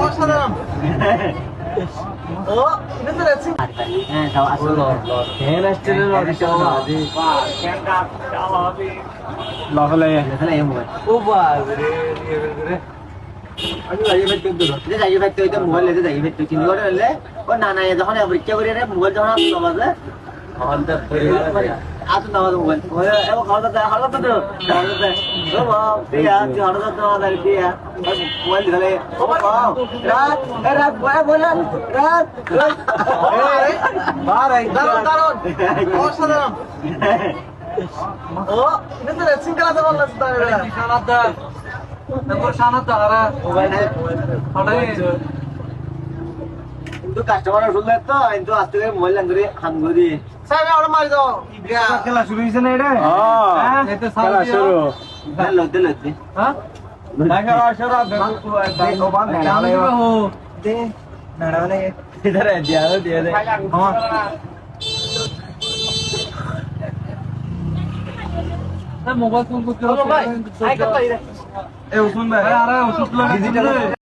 অসাধারণ। ও এটা তো রেসিং। হ্যাঁ তাও আসলে ফ্যান আসছিল না আজি লহলে তাহলে এই মোবাইল ও বাস রে রে আমি যাই ভাই তুই দূর যে যাই ভাই তুই তো মোবাইল লেতে যাই ভাই তুই চিন্তা করে হলে ও না না যখন পরীক্ষা করি রে মোবাইল যখন আসলো আমাদের আসুন না আমাদের মোবাইল এবং হঠাৎ তো ও বাবা দিয়া তুই হঠাৎ তো আমাদের দিয়া মোবাইল দিলে ও বাবা রাত রাত বলে রাত দারুণ দারুণ অসাধারণ। ও এটা তো রেসিং খেলাতে বললাম তাহলে। শানাদা তারপর শানাদা আরা মোবাইল কিন্তু কাস্টমার শুনলে তো কিন্তু আজকে মোবাইল লাঙ্গুরি হাঙ্গুরি সাহেব ওরা মারি দাও ইব্রা। খেলা শুরু হইছে না এটা হ্যাঁ এতে খেলা শুরু লইতে লইতে হ্যাঁ খেলা শুরু দে নাড়া মানে इधर है दिया दे हां मोबाइल फोन को ভাই আই কত ए उस्मान भाई अरे उस्मान डिजिटल